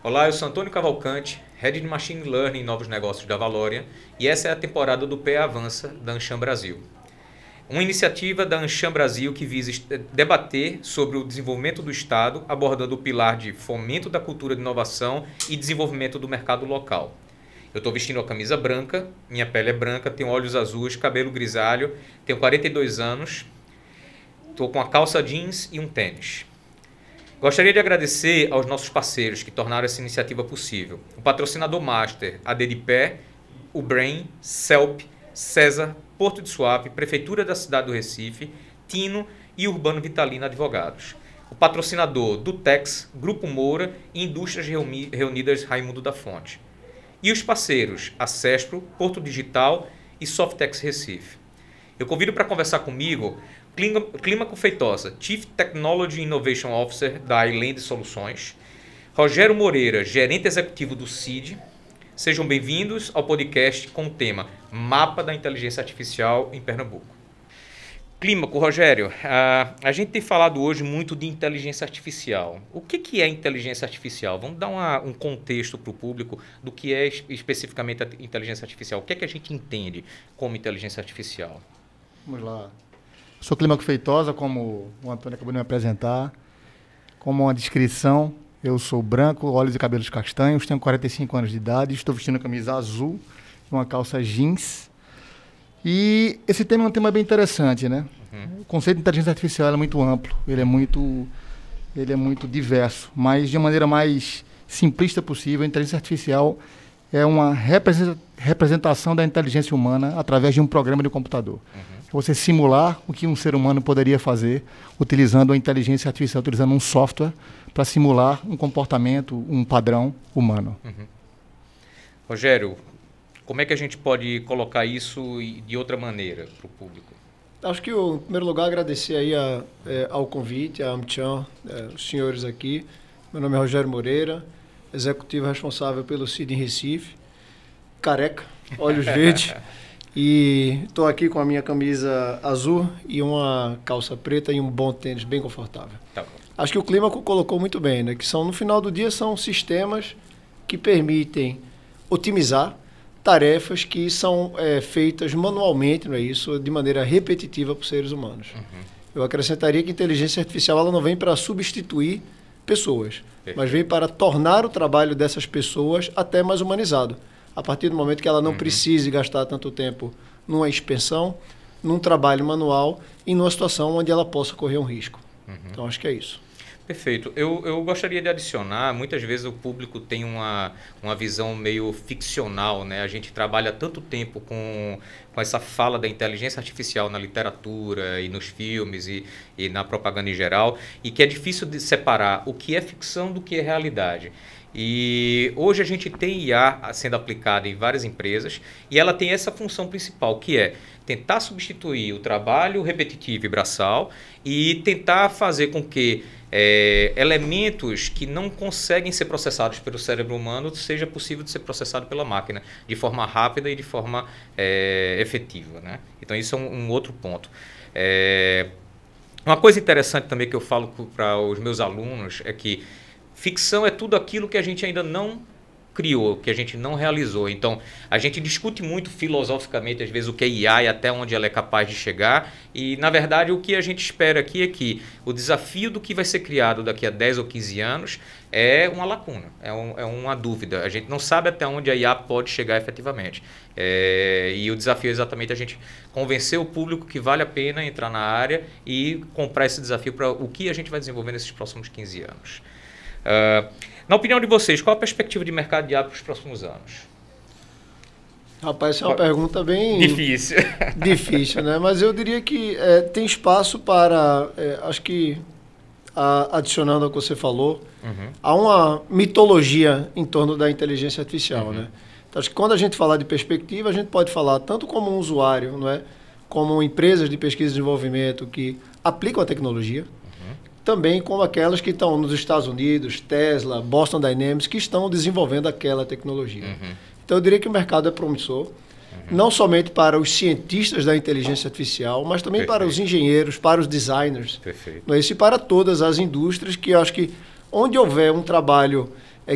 Olá, eu sou Antônio Cavalcante, Head de Machine Learning e Novos Negócios da Valorian, e essa é a temporada do PE Avança da Anshan Brasil. Uma iniciativa da Anshan Brasil que visa debater sobre o desenvolvimento do Estado, abordando o pilar de fomento da cultura de inovação e desenvolvimento do mercado local. Eu estou vestindo a camisa branca, minha pele é branca, tenho olhos azuis, cabelo grisalho, tenho 42 anos, estou com a calça jeans e um tênis. Gostaria de agradecer aos nossos parceiros que tornaram essa iniciativa possível. O patrocinador Master, a Dedipé, o Brain, CELP, César, Porto de Suape, Prefeitura da cidade do Recife, Tino e Urbano Vitalino Advogados. O patrocinador Dutex, Grupo Moura e Indústrias Reunidas Raimundo da Fonte. E os parceiros, a Cespro, Porto Digital e Softex Recife. Eu convido para conversar comigo Clímaco Feitosa, Chief Technology Innovation Officer da Island Soluções, Rogério Moreira, Gerente Executivo do CID. Sejam bem-vindos ao podcast com o tema Mapa da Inteligência Artificial em Pernambuco. Clímaco, Rogério, a gente tem falado hoje muito de inteligência artificial. O que é inteligência artificial? Vamos dar um contexto para o público do que é especificamente a inteligência artificial. O que é que a gente entende como inteligência artificial? Vamos lá. Sou Clímaco Feitosa, como o Antônio acabou de me apresentar. Como uma descrição, eu sou branco, olhos e cabelos castanhos, tenho 45 anos de idade, estou vestindo camisa azul e uma calça jeans. E esse tema é um tema bem interessante, né? O conceito de inteligência artificial é muito amplo, ele é muito diverso, mas de uma maneira mais simplista possível, a inteligência artificial é uma representação da inteligência humana através de um programa de computador. Você simular o que um ser humano poderia fazer utilizando a inteligência artificial, utilizando um software para simular um comportamento, um padrão humano. Rogério, como é que a gente pode colocar isso de outra maneira para o público? Acho que, em primeiro lugar, agradecer aí ao convite, à Anshan, os senhores aqui. Meu nome é Rogério Moreira, executivo responsável pelo CID em Recife, careca, olhos verdes. E estou aqui com a minha camisa azul e uma calça preta e um bom tênis bem confortável. Tá bom. Acho que o Clímaco colocou muito bem, né? Que no final do dia, são sistemas que permitem otimizar tarefas que são feitas manualmente, não é isso, de maneira repetitiva por seres humanos. Eu acrescentaria que a inteligência artificial ela não vem para substituir pessoas, mas vem para tornar o trabalho dessas pessoas até mais humanizado. A partir do momento que ela não precise gastar tanto tempo numa expensão, num trabalho manual e numa situação onde ela possa correr um risco. Então, acho que é isso. Perfeito. Eu gostaria de adicionar, muitas vezes o público tem uma visão meio ficcional, né? A gente trabalha tanto tempo com essa fala da inteligência artificial na literatura e nos filmes e na propaganda em geral, e que é difícil de separar o que é ficção do que é realidade. E hoje a gente tem IA sendo aplicada em várias empresas e ela tem essa função principal, que é tentar substituir o trabalho repetitivo e braçal e tentar fazer com que elementos que não conseguem ser processados pelo cérebro humano seja possível de ser processado pela máquina de forma rápida e de forma efetiva, né? Então isso é um outro ponto. Uma coisa interessante também que eu falo para os meus alunos é que ficção é tudo aquilo que a gente ainda não criou, que a gente não realizou. Então, a gente discute muito filosoficamente, às vezes, o que é IA e até onde ela é capaz de chegar. E, na verdade, o que a gente espera aqui é que o desafio do que vai ser criado daqui a 10 ou 15 anos é uma lacuna, é uma dúvida. A gente não sabe até onde a IA pode chegar efetivamente. E o desafio é exatamente a gente convencer o público que vale a pena entrar na área e comprar esse desafio para o que a gente vai desenvolver nesses próximos 15 anos. Na opinião de vocês, qual a perspectiva de mercado de IA para os próximos anos? Rapaz, essa é uma pergunta bem difícil, né? Mas eu diria que tem espaço para, acho que adicionando ao que você falou, há uma mitologia em torno da inteligência artificial, né? Então, acho que quando a gente falar de perspectiva, a gente pode falar tanto como um usuário, não é? Como empresas de pesquisa e desenvolvimento que aplicam a tecnologia, também como aquelas que estão nos Estados Unidos, Tesla, Boston Dynamics, que estão desenvolvendo aquela tecnologia. Então, eu diria que o mercado é promissor, não somente para os cientistas da inteligência artificial, mas também para os engenheiros, para os designers, não é isso? E para todas as indústrias, que eu acho que onde houver um trabalho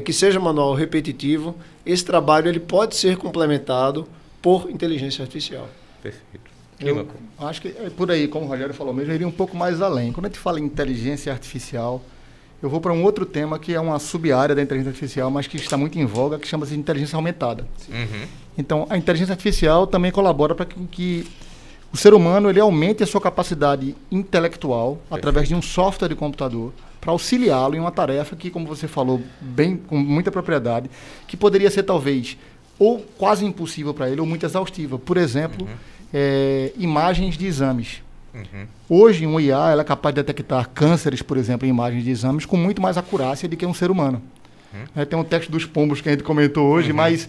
que seja manual repetitivo, esse trabalho ele pode ser complementado por inteligência artificial. Perfeito. Eu acho que por aí, como o Rogério falou mesmo, eu iria um pouco mais além. Quando a gente fala em inteligência artificial, eu vou para um outro tema que é uma sub-área da inteligência artificial, mas que está muito em voga, que chama-se inteligência aumentada. Então, a inteligência artificial também colabora para que o ser humano ele aumente a sua capacidade intelectual através de um software de computador para auxiliá-lo em uma tarefa que, como você falou bem, com muita propriedade, que poderia ser talvez ou quase impossível para ele ou muito exaustiva. Por exemplo, imagens de exames. Hoje, um IA ela é capaz de detectar cânceres, por exemplo, em imagens de exames com muito mais acurácia do que um ser humano. Tem um texto dos pombos que a gente comentou hoje, mas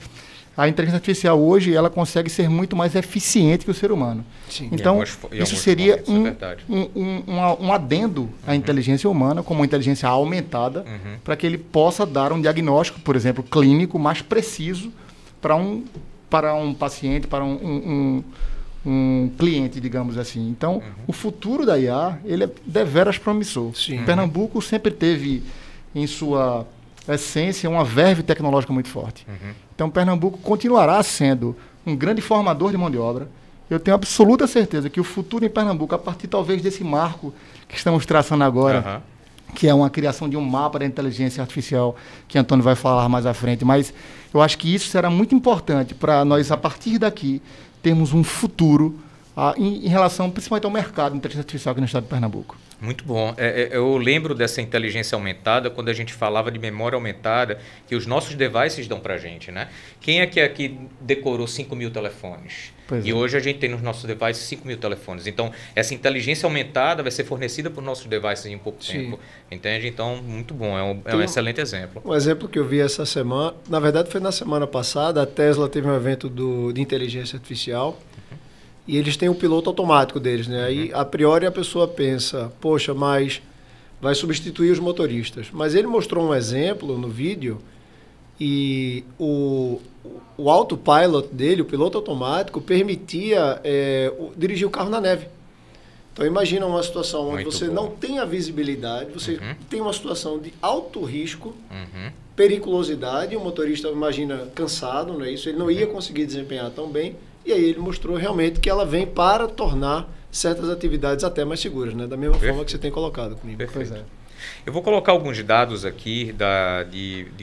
a inteligência artificial hoje ela consegue ser muito mais eficiente que o ser humano. Sim. Então, isso seria um adendo à inteligência humana, como uma inteligência aumentada, para que ele possa dar um diagnóstico, por exemplo, clínico mais preciso para um paciente, para um cliente, digamos assim. Então, o futuro da IA, ele é deveras promissor. Pernambuco sempre teve, em sua essência, uma verve tecnológica muito forte. Então, Pernambuco continuará sendo um grande formador de mão de obra. Eu tenho absoluta certeza que o futuro em Pernambuco, a partir talvez desse marco que estamos traçando agora, que é uma criação de um mapa da inteligência artificial, que Antônio vai falar mais à frente, mas eu acho que isso será muito importante para nós, a partir daqui, termos um futuro em relação principalmente ao mercado de inteligência artificial aqui no estado de Pernambuco. Muito bom. Eu lembro dessa inteligência aumentada quando a gente falava de memória aumentada que os nossos devices dão para a gente, né? Quem é que aqui decorou 5.000 telefones? E hoje a gente tem nos nossos devices 5.000 telefones. Então, essa inteligência aumentada vai ser fornecida por nossos devices em pouco tempo. Entende? Então, muito bom. É um excelente exemplo. Um exemplo que eu vi essa semana, na verdade foi na semana passada, a Tesla teve um evento de inteligência artificial. E eles têm o piloto automático deles, né? Aí, a priori, a pessoa pensa, poxa, mas vai substituir os motoristas. Mas ele mostrou um exemplo no vídeo e o autopilot dele, o piloto automático, permitia dirigir o carro na neve. Então, imagina uma situação onde você não tem a visibilidade, você tem uma situação de alto risco, periculosidade, o motorista, imagina, cansado, não é isso? Ele não ia conseguir desempenhar tão bem. E aí ele mostrou realmente que ela vem para tornar certas atividades até mais seguras, né? Da mesma forma que você tem colocado comigo. Pois é. Eu vou colocar alguns dados aqui,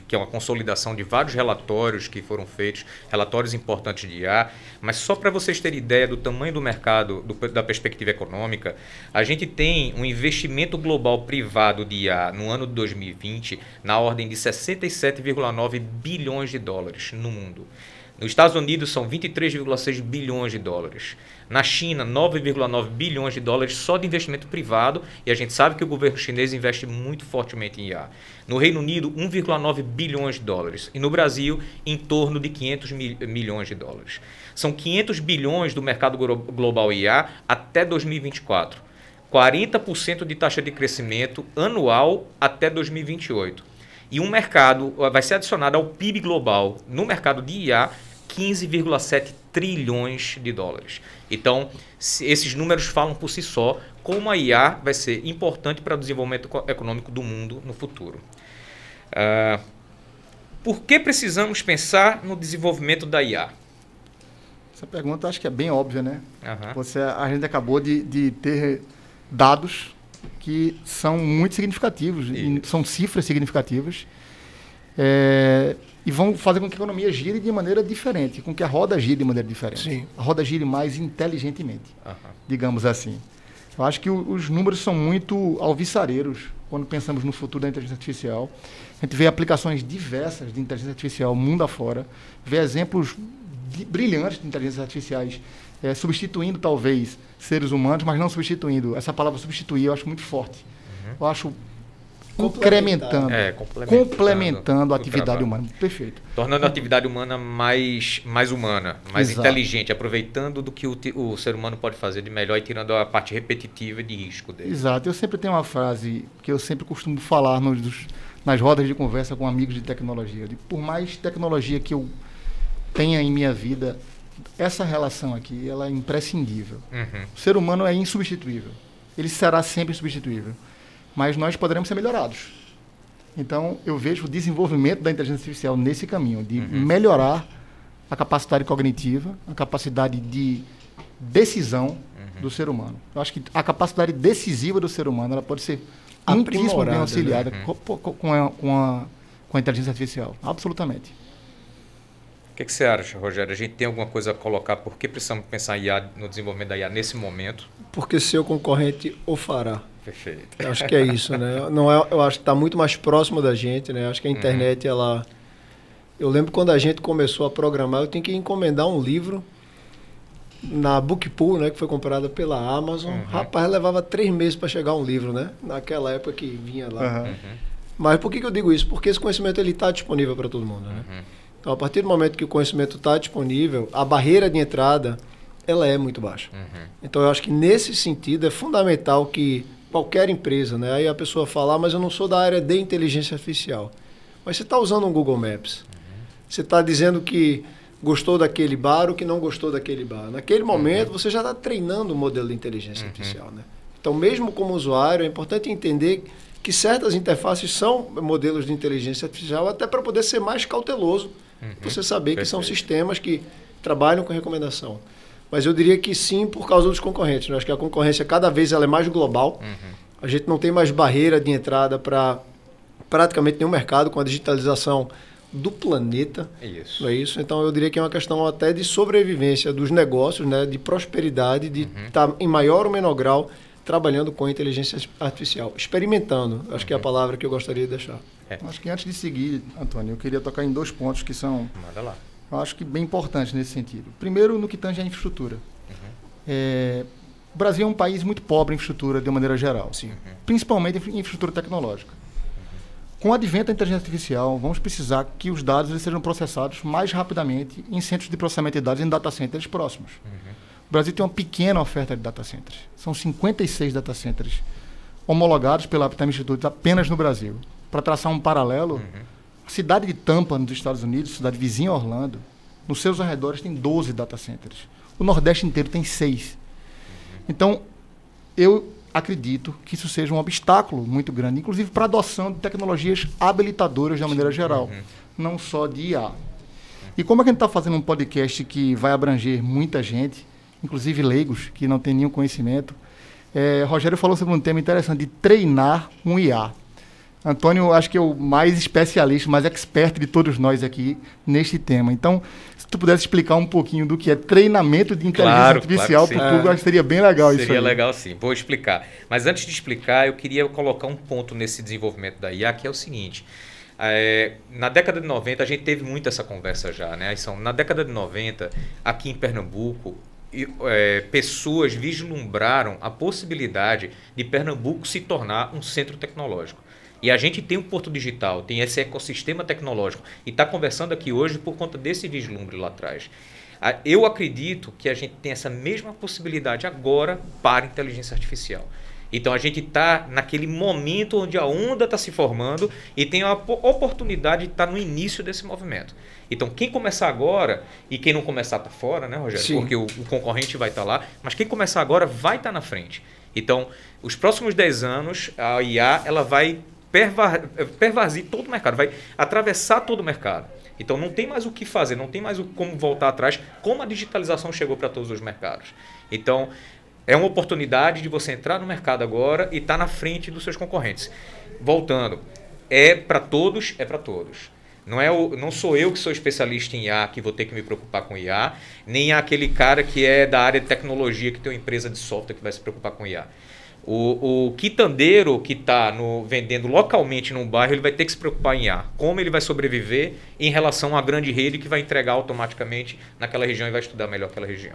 que é uma consolidação de vários relatórios que foram feitos, relatórios importantes de IA, mas só para vocês terem ideia do tamanho do mercado, da perspectiva econômica, a gente tem um investimento global privado de IA no ano de 2020 na ordem de 67,9 bilhões de dólares no mundo. Nos Estados Unidos são 23,6 bilhões de dólares. Na China, 9,9 bilhões de dólares só de investimento privado, e a gente sabe que o governo chinês investe muito fortemente em IA. No Reino Unido, 1,9 bilhões de dólares. E no Brasil, em torno de 500 milhões de dólares. São 500 bilhões do mercado global IA até 2024. 40% de taxa de crescimento anual até 2028. E um mercado vai ser adicionado ao PIB global no mercado de IA 15,7 trilhões de dólares. Então, esses números falam por si só como a IA vai ser importante para o desenvolvimento econômico do mundo no futuro. Por que precisamos pensar no desenvolvimento da IA? Essa pergunta acho que é bem óbvia, né? A gente acabou de ter dados que são muito significativos, e são cifras significativas, e vão fazer com que a economia gire de maneira diferente, com que a roda gire de maneira diferente. Sim. A roda gire mais inteligentemente, digamos assim. Eu acho que os números são muito alvissareiros quando pensamos no futuro da inteligência artificial. A gente vê aplicações diversas de inteligência artificial mundo afora, vê exemplos brilhantes de inteligências artificiais substituindo talvez seres humanos, mas não substituindo. Essa palavra substituir eu acho muito forte. Eu acho complementando a atividade humana. Perfeito. Tornando a atividade humana mais humana, mais inteligente, aproveitando do que o ser humano pode fazer de melhor e tirando a parte repetitiva de risco dele. Exato. Eu sempre tenho uma frase que eu sempre costumo falar nas rodas de conversa com amigos de tecnologia. Por mais tecnologia que eu tenha em minha vida, essa relação aqui ela é imprescindível. O ser humano é insubstituível. Ele será sempre substituível. Mas nós poderemos ser melhorados. Então, eu vejo o desenvolvimento da inteligência artificial nesse caminho, de melhorar a capacidade cognitiva, a capacidade de decisão do ser humano. Eu acho que a capacidade decisiva do ser humano ela pode ser muitíssimo bem auxiliada, né? com a inteligência artificial. Absolutamente. O que você acha, Rogério? A gente tem alguma coisa a colocar? Por que precisamos pensar em IA, no desenvolvimento da IA nesse momento? Porque seu concorrente o fará. Perfeito. Eu acho que é isso, né? Não é, eu acho que está muito mais próximo da gente, né? Eu acho que a internet, ela... Eu lembro quando a gente começou a programar, eu tinha que encomendar um livro na Bookpool, né? Que foi comprada pela Amazon. Rapaz, levava 3 meses para chegar um livro, né? Naquela época que vinha lá. Mas por que eu digo isso? Porque esse conhecimento está disponível para todo mundo, né? Então, a partir do momento que o conhecimento está disponível, a barreira de entrada, ela é muito baixa. Então, eu acho que nesse sentido é fundamental que qualquer empresa, né? Aí a pessoa fala, mas eu não sou da área de inteligência artificial. Mas você está usando um Google Maps. Você está dizendo que gostou daquele bar ou que não gostou daquele bar. Naquele momento, você já está treinando o modelo de inteligência artificial, né? Então, mesmo como usuário, é importante entender que certas interfaces são modelos de inteligência artificial até para poder ser mais cauteloso. Você saber que são sistemas que trabalham com recomendação. Mas eu diria que sim, por causa dos concorrentes. Eu acho que a concorrência, cada vez, ela é mais global. A gente não tem mais barreira de entrada para praticamente nenhum mercado com a digitalização do planeta. Isso. Não é isso? Então, eu diria que é uma questão até de sobrevivência dos negócios, né? De prosperidade, de estar em maior ou menor grau trabalhando com a inteligência artificial. Experimentando, acho que é a palavra que eu gostaria de deixar. Acho que antes de seguir, Antônio, eu queria tocar em 2 pontos que são, Manda lá. eu acho que bem importantes nesse sentido. Primeiro, no que tange à infraestrutura. O Brasil é um país muito pobre em infraestrutura de uma maneira geral, principalmente em infraestrutura tecnológica. Com o advento da inteligência artificial, vamos precisar que os dados eles sejam processados mais rapidamente em centros de processamento de dados em data centers próximos. O Brasil tem uma pequena oferta de data centers. São 56 data centers homologados pela Uptime Institute apenas no Brasil. Para traçar um paralelo, a cidade de Tampa, nos Estados Unidos, cidade vizinha a Orlando, nos seus arredores tem 12 data centers. O Nordeste inteiro tem 6. Então, eu acredito que isso seja um obstáculo muito grande, inclusive para a adoção de tecnologias habilitadoras de uma maneira geral, não só de IA. E como a gente está fazendo um podcast que vai abranger muita gente, inclusive leigos, que não têm nenhum conhecimento, Rogério falou sobre um tema interessante, de treinar um IA. Antônio, acho que é o mais especialista, mais expert de todos nós aqui neste tema. Então, se tu pudesse explicar um pouquinho do que é treinamento de inteligência artificial para o público, acho que seria bem legal isso aí. Seria legal sim, vou explicar. Mas antes de explicar, eu queria colocar um ponto nesse desenvolvimento da IA, que é o seguinte. Na década de 90, a gente teve muito essa conversa já, né? Na década de 90, aqui em Pernambuco, pessoas vislumbraram a possibilidade de Pernambuco se tornar um centro tecnológico. E a gente tem um Porto Digital, tem esse ecossistema tecnológico e está conversando aqui hoje por conta desse vislumbre lá atrás. Eu acredito que a gente tem essa mesma possibilidade agora para a inteligência artificial. Então a gente está naquele momento onde a onda está se formando e tem a oportunidade de estar no início desse movimento. Então quem começar agora, e quem não começar está fora, né, Rogério? Sim. Porque o concorrente vai estar lá, mas quem começar agora vai estar na frente. Então, os próximos 10 anos, a IA ela vai pervasir todo o mercado, vai atravessar todo o mercado. Então não tem mais o que fazer, não tem mais como voltar atrás, como a digitalização chegou para todos os mercados. Então é uma oportunidade de você entrar no mercado agora e estar na frente dos seus concorrentes. Voltando, é para todos, é para todos. Não sou eu que sou especialista em IA que vou ter que me preocupar com IA, nem aquele cara que é da área de tecnologia que tem uma empresa de software que vai se preocupar com IA. O quitandeiro que está vendendo localmente num bairro, ele vai ter que se preocupar em IA. Como ele vai sobreviver em relação à grande rede que vai entregar automaticamente naquela região e vai estudar melhor aquela região.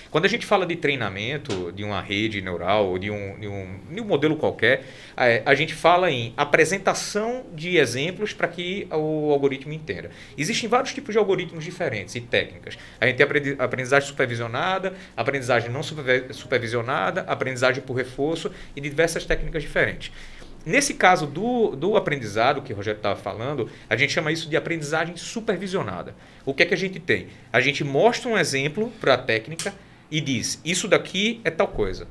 Quando a gente fala de treinamento de uma rede neural ou de um modelo qualquer, a gente fala em apresentação de exemplos para que o algoritmo entenda. Existem vários tipos de algoritmos diferentes e técnicas. A gente tem aprendizagem supervisionada, aprendizagem não supervisionada, aprendizagem por reforço e diversas técnicas diferentes. Nesse caso do aprendizado, que o Rogério estava falando, a gente chama isso de aprendizagem supervisionada. O que é que a gente tem? A gente mostra um exemplo para a técnica e diz, isso daqui é tal coisa.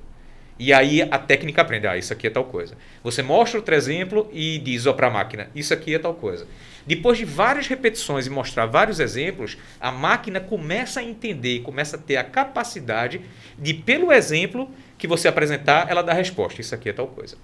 E aí a técnica aprende, isso aqui é tal coisa. Você mostra outro exemplo e diz para a máquina, isso aqui é tal coisa. Depois de várias repetições e mostrar vários exemplos, a máquina começa a entender, começa a ter a capacidade de, pelo exemplo que você apresentar, ela dar a resposta, isso aqui é tal coisa.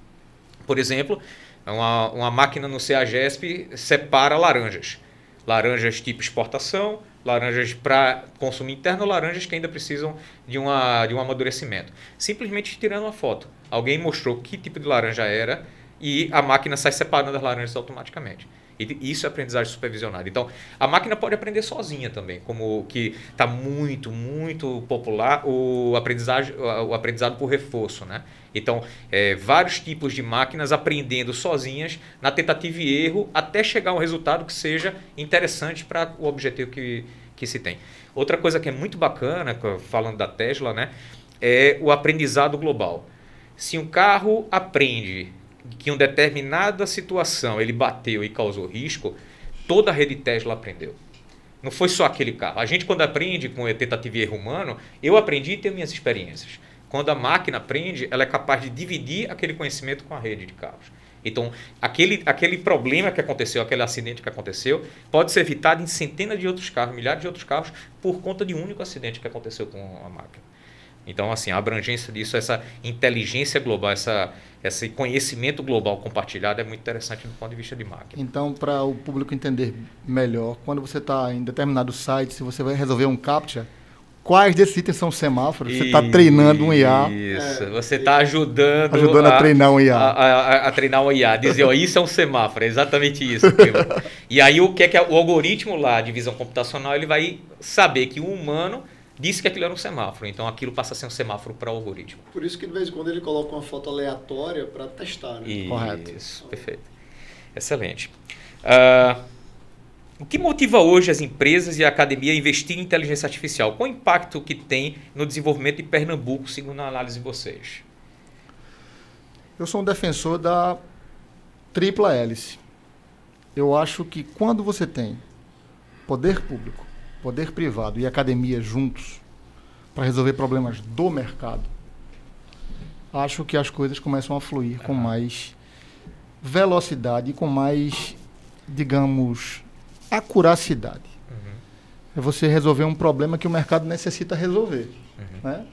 Por exemplo, uma máquina no CEAGESP separa laranjas. Laranjas tipo exportação, laranjas para consumo interno, laranjas que ainda precisam de um amadurecimento. Simplesmente tirando uma foto. Alguém mostrou que tipo de laranja era e a máquina sai separando as laranjas automaticamente. E isso é aprendizagem supervisionada. Então, a máquina pode aprender sozinha também, como que está muito, muito popular o aprendizado por reforço, né? Então, vários tipos de máquinas aprendendo sozinhas na tentativa e erro até chegar a um resultado que seja interessante para o objetivo que se tem. Outra coisa que é muito bacana, falando da Tesla, né, é o aprendizado global. Se um carro aprende que em uma determinada situação ele bateu e causou risco, toda a rede Tesla aprendeu. Não foi só aquele carro. A gente, quando aprende com tentativa e erro humano, eu aprendi e tenho minhas experiências. Quando a máquina aprende, ela é capaz de dividir aquele conhecimento com a rede de carros. Então, aquele problema que aconteceu, aquele acidente que aconteceu, pode ser evitado em centenas de outros carros, milhares de outros carros, por conta de um único acidente que aconteceu com a máquina. Então, assim, a abrangência disso, essa inteligência global, esse conhecimento global compartilhado é muito interessante do ponto de vista de máquina. Então, para o público entender melhor, quando você está em determinado site, se você vai resolver um CAPTCHA, quais desses itens são semáforos? Você está treinando um IA. Isso, você está ajudando a treinar um IA. A treinar um IA. Dizer, isso é um semáforo, é exatamente isso. E aí, o que é o algoritmo lá de visão computacional, ele vai saber que o humano disse que aquilo era um semáforo, então aquilo passa a ser um semáforo para o algoritmo. Por isso que de vez em quando ele coloca uma foto aleatória para testar, né? Correto. Isso, perfeito. Excelente. O que motiva hoje as empresas e a academia a investir em inteligência artificial? Qual o impacto que tem no desenvolvimento de Pernambuco, segundo a análise de vocês? Eu sou um defensor da tripla hélice. Eu acho que quando você tem poder público, poder privado e academia juntos para resolver problemas do mercado, acho que as coisas começam a fluir com mais velocidade e com mais, digamos, acuracidade. É você resolver um problema que o mercado necessita resolver. Né?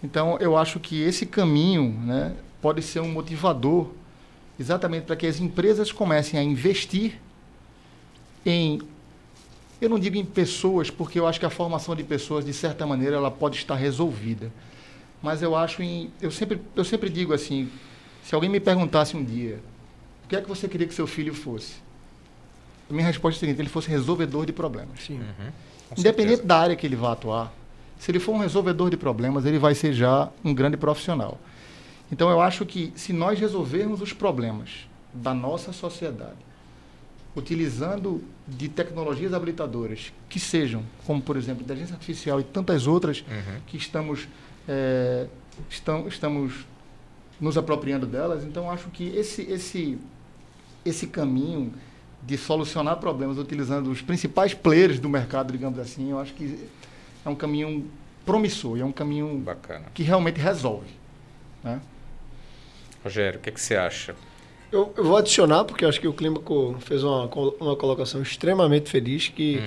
Então, eu acho que esse caminho, né, pode ser um motivador exatamente para que as empresas comecem a investir em... Eu não digo em pessoas, porque eu acho que a formação de pessoas, de certa maneira, ela pode estar resolvida. Mas eu acho eu sempre digo assim, se alguém me perguntasse um dia, o que é que você queria que seu filho fosse? A minha resposta é a seguinte, ele fosse resolvedor de problemas. Sim. Independente da área que ele vá atuar, se ele for um resolvedor de problemas, ele vai ser já um grande profissional. Então, eu acho que se nós resolvermos os problemas da nossa sociedade, utilizando de tecnologias habilitadoras que sejam, como por exemplo, inteligência artificial e tantas outras que estamos nos apropriando delas, então acho que esse caminho de solucionar problemas utilizando os principais players do mercado, digamos assim, eu acho que é um caminho promissor, é um caminho bacana, que realmente resolve. Né? Rogério, o que você acha? Eu vou adicionar, porque acho que o Clímaco fez uma colocação extremamente feliz, que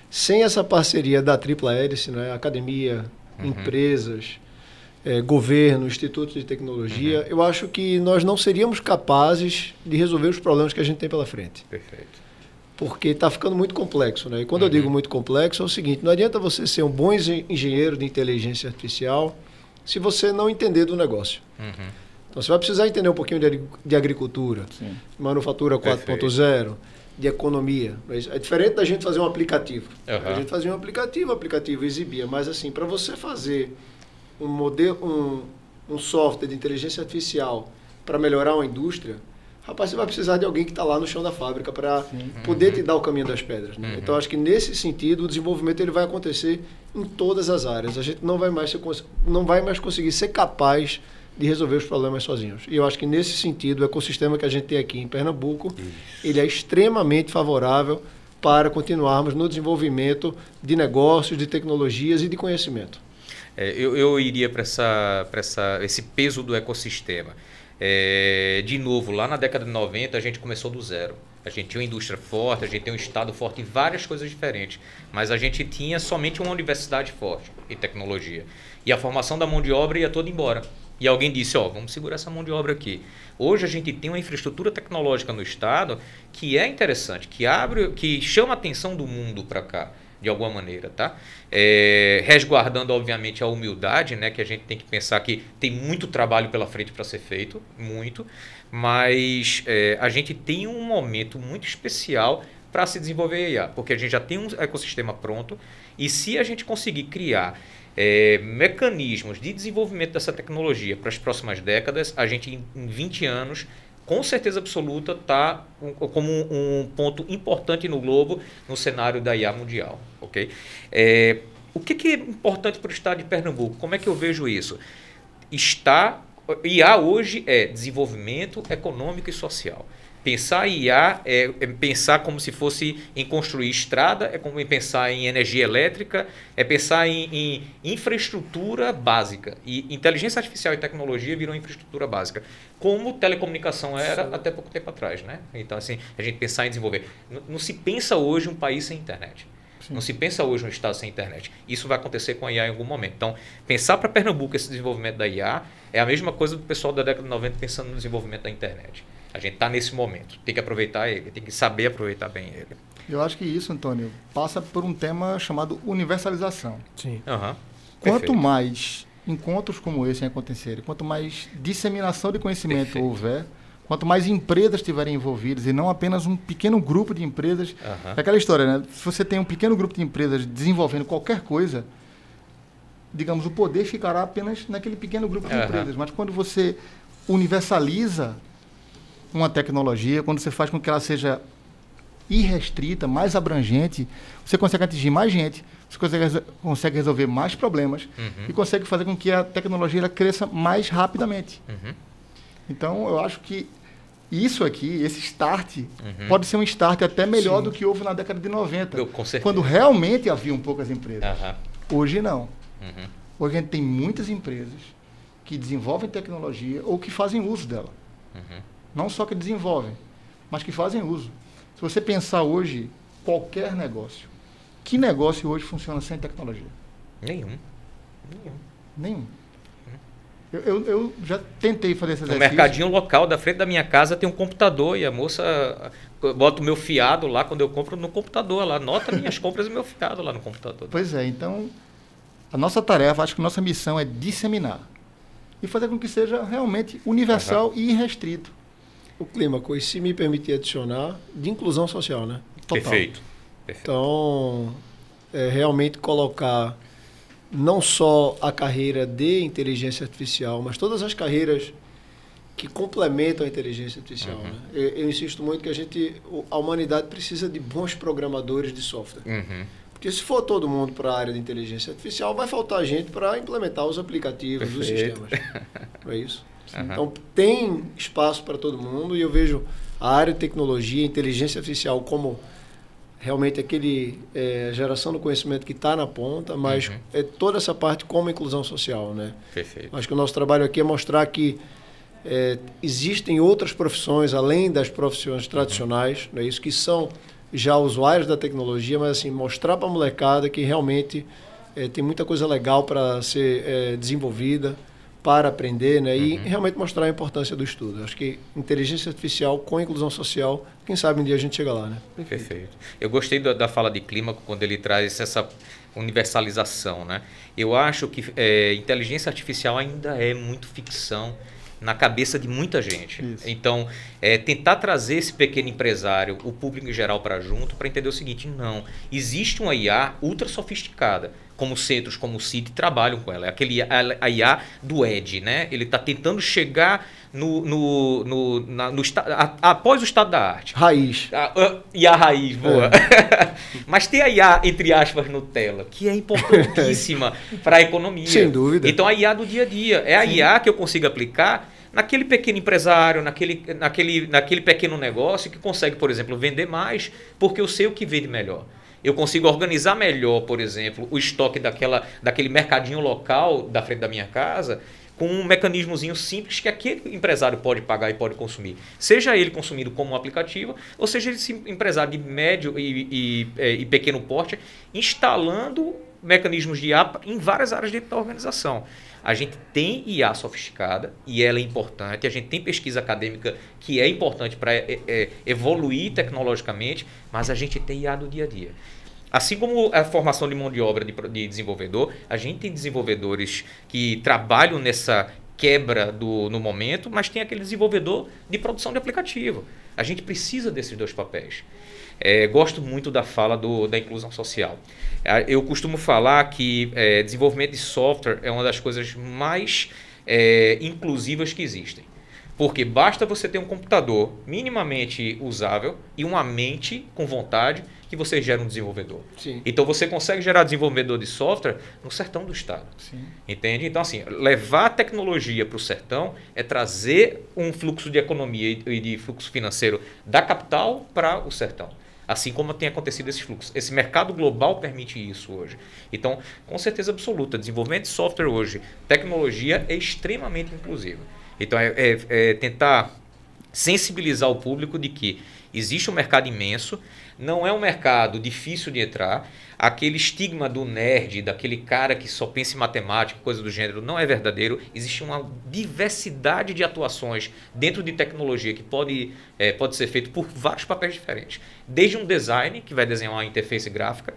sem essa parceria da tripla hélice, né, academia, empresas, governo, institutos de tecnologia, eu acho que nós não seríamos capazes de resolver os problemas que a gente tem pela frente. Perfeito. Porque está ficando muito complexo. Né? E quando eu digo muito complexo, é o seguinte, não adianta você ser um bom engenheiro de inteligência artificial se você não entender do negócio. Então, você vai precisar entender um pouquinho de agricultura, de manufatura 4.0, de economia. É diferente da gente fazer um aplicativo. A gente fazia um aplicativo, o aplicativo exibia. Mas, assim, para você fazer um modelo, um software de inteligência artificial para melhorar uma indústria, rapaz, você vai precisar de alguém que está lá no chão da fábrica para poder te dar o caminho das pedras. Né? Então, acho que nesse sentido, o desenvolvimento ele vai acontecer em todas as áreas. A gente não vai mais conseguir ser capaz de resolver os problemas sozinhos. E eu acho que nesse sentido, o ecossistema que a gente tem aqui em Pernambuco, ele é extremamente favorável para continuarmos no desenvolvimento de negócios, de tecnologias e de conhecimento. Eu iria para esse peso do ecossistema. De novo, lá na década de 90 a gente começou do zero. A gente tinha uma indústria forte, a gente tem um estado forte em várias coisas diferentes. Mas a gente tinha somente uma universidade forte em tecnologia. E a formação da mão de obra ia toda embora. E alguém disse, vamos segurar essa mão de obra aqui. Hoje a gente tem uma infraestrutura tecnológica no estado que é interessante, que chama a atenção do mundo para cá, de alguma maneira, tá? Resguardando, obviamente, a humildade, né? Que a gente tem que pensar que tem muito trabalho pela frente para ser feito, muito, mas a gente tem um momento muito especial para se desenvolver a IA, porque a gente já tem um ecossistema pronto e se a gente conseguir criar mecanismos de desenvolvimento dessa tecnologia para as próximas décadas, a gente em 20 anos, com certeza absoluta, está como um ponto importante no globo, no cenário da IA mundial. Okay? O que é importante para o estado de Pernambuco? Como é que eu vejo isso? IA hoje é desenvolvimento econômico e social. Pensar em IA é pensar como se fosse em construir estrada, é como em pensar em energia elétrica, é pensar em infraestrutura básica. E inteligência artificial e tecnologia viram infraestrutura básica, como telecomunicação era até pouco tempo atrás, né? Então, assim, a gente pensar em desenvolver. Não se pensa hoje um país sem internet. Sim. Não se pensa hoje um estado sem internet. Isso vai acontecer com a IA em algum momento. Então, pensar para Pernambuco esse desenvolvimento da IA é a mesma coisa do pessoal da década de 90 pensando no desenvolvimento da internet. A gente está nesse momento, tem que aproveitar ele, tem que saber aproveitar bem ele. Eu acho que isso, Antônio, passa por um tema chamado universalização. Sim. Quanto mais encontros como esse acontecerem, quanto mais disseminação de conhecimento houver, quanto mais empresas estiverem envolvidas e não apenas um pequeno grupo de empresas. É aquela história, né? Se você tem um pequeno grupo de empresas desenvolvendo qualquer coisa, digamos, o poder ficará apenas naquele pequeno grupo de empresas. Mas quando você universaliza uma tecnologia, quando você faz com que ela seja irrestrita, mais abrangente, você consegue atingir mais gente, você consegue resolver mais problemas e consegue fazer com que a tecnologia ela cresça mais rapidamente. Então, eu acho que isso aqui, esse start, pode ser um start até melhor do que houve na década de 90, quando realmente haviam poucas empresas. Hoje não. Hoje a gente tem muitas empresas que desenvolvem tecnologia ou que fazem uso dela. Não só que desenvolvem, mas que fazem uso. Se você pensar hoje, qualquer negócio, que negócio hoje funciona sem tecnologia? Nenhum. Eu já tentei fazer esse exercício. No mercadinho local da frente da minha casa tem um computador e a moça bota o meu fiado lá quando eu compro no computador. Ela anota minhas compras e meu fiado lá no computador. Pois é, então a nossa tarefa, acho que a nossa missão é disseminar e fazer com que seja realmente universal e irrestrito. O Clímaco, e se me permitir adicionar, de inclusão social, né? Total. Perfeito. Então, realmente colocar não só a carreira de inteligência artificial, mas todas as carreiras que complementam a inteligência artificial. Né? Eu insisto muito que a humanidade precisa de bons programadores de software. Porque se for todo mundo para a área de inteligência artificial, vai faltar gente para implementar os aplicativos, os sistemas. Não é isso? Então, tem espaço para todo mundo e eu vejo a área de tecnologia, inteligência artificial como realmente aquele geração do conhecimento que está na ponta, mas toda essa parte como inclusão social. Né? Perfeito. Acho que o nosso trabalho aqui é mostrar que existem outras profissões, além das profissões tradicionais, né? Isso que são já usuários da tecnologia, mas assim, mostrar para a molecada que realmente tem muita coisa legal para ser desenvolvida, para aprender, né? E realmente mostrar a importância do estudo. Acho que inteligência artificial com inclusão social, quem sabe um dia a gente chega lá, né? Perfeito. Eu gostei da fala de Clímaco quando ele traz essa universalização, né? Eu acho que inteligência artificial ainda é muito ficção na cabeça de muita gente. Isso. Então, tentar trazer esse pequeno empresário, o público em geral, para junto, para entender o seguinte: não, existe uma IA ultra sofisticada, como centros como o CIT trabalham com ela. É a IA do Edge, né? Ele está tentando chegar após o estado da arte. Raiz. IA raiz, boa. Mas tem a IA, entre aspas, Nutella, que é importantíssima para a economia. Sem dúvida. Então, a IA do dia a dia. É a IA que eu consigo aplicar naquele pequeno empresário, naquele pequeno negócio que consegue, por exemplo, vender mais, porque eu sei o que vende melhor. Eu consigo organizar melhor, por exemplo, o estoque daquele mercadinho local da frente da minha casa com um mecanismozinho simples que aquele empresário pode pagar e pode consumir. Seja ele consumido como um aplicativo, ou seja esse empresário de médio e pequeno porte instalando mecanismos de IA em várias áreas dentro da organização. A gente tem IA sofisticada e ela é importante. A gente tem pesquisa acadêmica que é importante para evoluir tecnologicamente, mas a gente tem IA do dia a dia. Assim como a formação de mão de obra de desenvolvedor, a gente tem desenvolvedores que trabalham nessa quebra no momento, mas tem aquele desenvolvedor de produção de aplicativo. A gente precisa desses dois papéis. Gosto muito da fala da inclusão social. Eu costumo falar que desenvolvimento de software é uma das coisas mais inclusivas que existem. Porque basta você ter um computador minimamente usável e uma mente com vontade que você gera um desenvolvedor. Sim. Então você consegue gerar desenvolvedor de software no sertão do estado. Sim. Entende? Então, assim, levar a tecnologia para o sertão é trazer um fluxo de economia e de fluxo financeiro da capital para o sertão. Assim como tem acontecido esse fluxo. Esse mercado global permite isso hoje. Então, com certeza absoluta, desenvolvimento de software hoje, tecnologia é extremamente inclusiva. Então, tentar sensibilizar o público de que existe um mercado imenso, não é um mercado difícil de entrar, aquele estigma do nerd, daquele cara que só pensa em matemática, coisa do gênero, não é verdadeiro. Existe uma diversidade de atuações dentro de tecnologia que pode ser feito por vários papéis diferentes. Desde um design, que vai desenhar uma interface gráfica,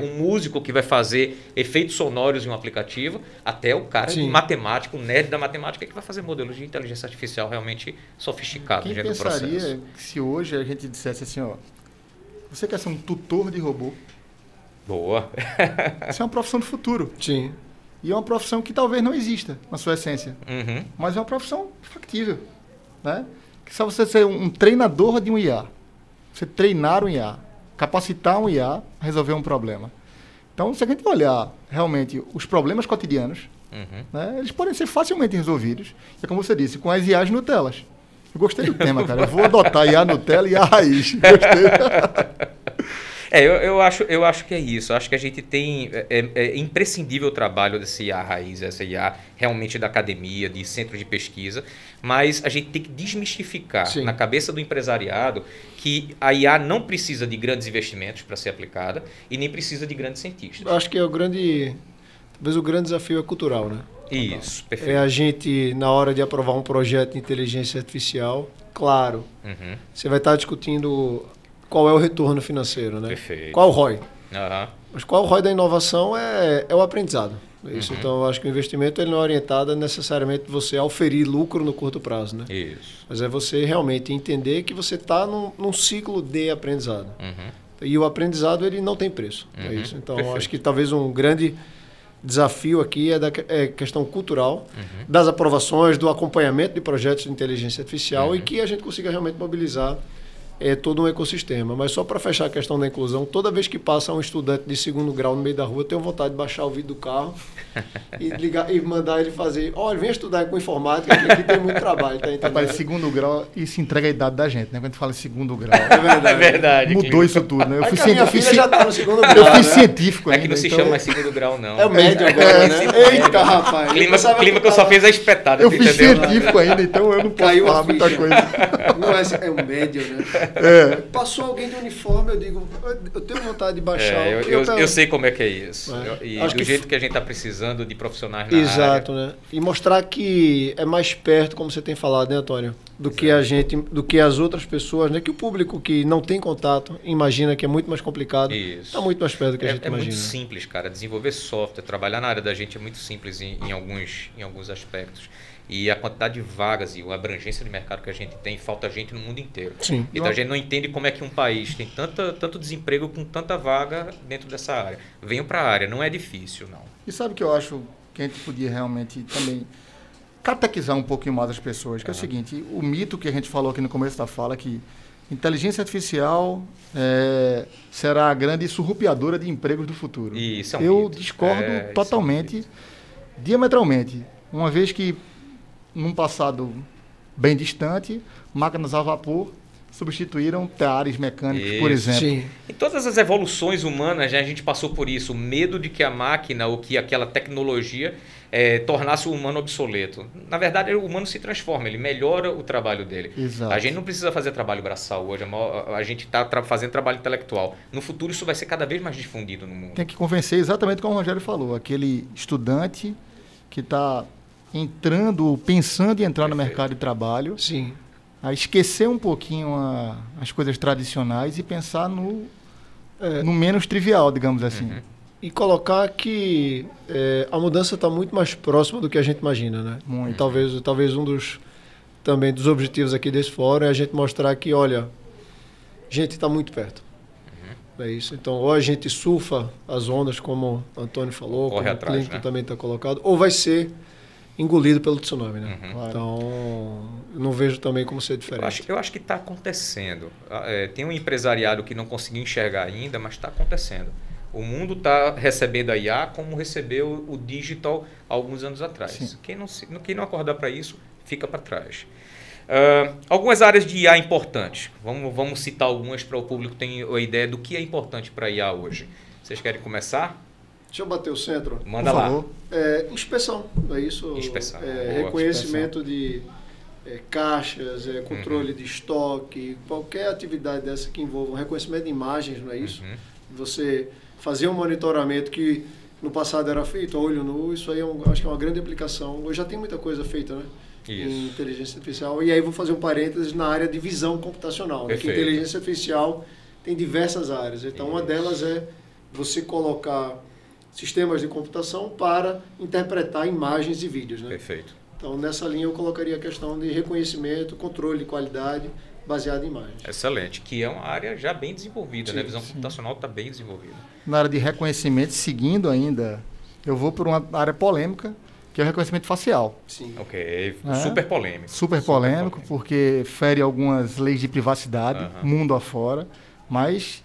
um músico que vai fazer efeitos sonoros em um aplicativo, até o cara de matemática, o nerd da matemática, que vai fazer modelos de inteligência artificial realmente sofisticados dentro do processo. Quem pensaria se hoje a gente dissesse assim, ó, você quer ser um tutor de robô? Boa. Isso é uma profissão do futuro. Sim. E é uma profissão que talvez não exista na sua essência. Uhum. Mas é uma profissão factível. Né? Que só você ser um treinador de um IA. Você treinar um IA. Capacitar um IA a resolver um problema. Então, se a gente olhar realmente os problemas cotidianos, né, eles podem ser facilmente resolvidos. É como você disse, com as IAs Nutelas. Eu gostei do tema, cara. Eu vou adotar IA Nutella e IA Raiz. Gostei. Eu acho que é isso. Eu acho que a gente tem... É imprescindível o trabalho desse IA raiz, essa IA realmente da academia, de centro de pesquisa, mas a gente tem que desmistificar na cabeça do empresariado que a IA não precisa de grandes investimentos para ser aplicada e nem precisa de grandes cientistas. Eu acho que talvez o grande desafio é cultural, né? Isso, perfeito. É a gente, na hora de aprovar um projeto de inteligência artificial, claro, você vai estar discutindo qual é o retorno financeiro, né? Perfeito. Qual o ROI? Uhum. Mas qual o ROI da inovação é o aprendizado. Isso. Então, eu acho que o investimento ele não é orientado necessariamente você a oferir lucro no curto prazo, né? Isso. Mas é você realmente entender que você está num ciclo de aprendizado. E o aprendizado ele não tem preço. É isso. Então, Perfeito. acho que talvez um grande desafio aqui é questão cultural, das aprovações, do acompanhamento de projetos de inteligência artificial e que a gente consiga realmente mobilizar todo um ecossistema. Mas só para fechar a questão da inclusão, toda vez que passa um estudante de 2º grau no meio da rua, eu tenho vontade de baixar o vidro do carro e ligar e mandar ele fazer, olha, vem estudar com informática, que aqui tem muito trabalho. Tá entendendo? Rapaz, 2º grau, isso entrega a idade da gente, né? Quando a gente fala em 2º grau. É verdade. Mudou isso tudo, né? A minha filha já está no 2º grau. Eu fui né? científico ainda. Aqui não se chama mais 2º grau, não. É o médio agora, né? Eita, rapaz. Clima que eu só fiz a espetada, eu fui entendeu? científico ainda, então eu não posso Caiu a falar muita ficha. coisa. Não é o médio, né? Passou alguém de uniforme, eu digo, eu tenho vontade de baixar. Eu sei como é que é isso. E Acho do que jeito que a gente está precisando de profissionais na área. Exato, né? E mostrar que é mais perto, como você tem falado, né, Antônio? Do que a gente, do que as outras pessoas, né? Que o público que não tem contato imagina que é muito mais complicado. Está muito mais perto do que a gente imagina. É muito simples, cara. Desenvolver software, trabalhar na área da gente é muito simples em alguns aspectos. E a quantidade de vagas e a abrangência de mercado que a gente tem, falta gente no mundo inteiro. Sim. Então a gente não entende como é que um país tem tanto desemprego com tanta vaga dentro dessa área. Venham para a área, não é difícil, não. E sabe o que eu acho que a gente podia realmente também catequizar um pouquinho mais as pessoas, que é o seguinte, o mito que a gente falou aqui no começo da fala, que inteligência artificial será a grande surrupiadora de empregos do futuro. Isso é um Eu mito. discordo totalmente, diametralmente, uma vez que num passado bem distante, máquinas a vapor substituíram teares mecânicos, por Isso. exemplo. Sim. Em todas as evoluções humanas, né, a gente passou por isso, o medo de que a máquina ou que aquela tecnologia tornasse o humano obsoleto. Na verdade, o humano se transforma, ele melhora o trabalho dele. Exato. A gente não precisa fazer trabalho braçal hoje, a gente está fazendo trabalho intelectual. No futuro, isso vai ser cada vez mais difundido no mundo. Tem que convencer exatamente como o Rogério falou, aquele estudante que está entrando, pensando em entrar no mercado de trabalho, Sim. a esquecer um pouquinho as coisas tradicionais e pensar no menos trivial, digamos assim. Uhum. E colocar que a mudança está muito mais próxima do que a gente imagina, né? Muito. E talvez um dos objetivos aqui desse fórum é a gente mostrar que, olha, a gente está muito perto. É isso. Então, ou a gente surfa as ondas, como o Antônio falou, Corre como atrás, o Clinton né? também está colocado, ou vai ser engolido pelo tsunami, né? Uhum. Claro. Então, eu não vejo também como ser diferente. Eu acho que está acontecendo. Tem um empresariado que não conseguiu enxergar ainda, mas está acontecendo. O mundo está recebendo a IA como recebeu o digital há alguns anos atrás. Sim. Quem não acordar para isso, fica para trás. Algumas áreas de IA importantes. Vamos citar algumas para o público ter a ideia do que é importante para a IA hoje. Vocês querem começar? Deixa eu bater o centro. Manda Por lá. favor. Inspeção, não é isso? Inspeção. Boa. Reconhecimento de caixas, controle de estoque, qualquer atividade dessa que envolva um reconhecimento de imagens, não é isso? Uhum. Você fazer um monitoramento que no passado era feito a olho nu, isso aí acho que é uma grande aplicação. Hoje já tem muita coisa feita, né? Isso. Em inteligência artificial. E aí vou fazer um parênteses na área de visão computacional, né? Que Perfeito. inteligência artificial tem diversas áreas. Então, uma Isso. delas é você colocar sistemas de computação para interpretar imagens e vídeos, né? Perfeito. Então, nessa linha eu colocaria a questão de reconhecimento, controle de qualidade baseado em imagens. Excelente. Que é uma área já bem desenvolvida, Sim, né? A visão sim. computacional está bem desenvolvida. Na área de reconhecimento, seguindo ainda, eu vou por uma área polêmica, que é o reconhecimento facial. Sim. Ok. É. Super polêmico. Super polêmico, porque fere algumas leis de privacidade, Aham. mundo afora, mas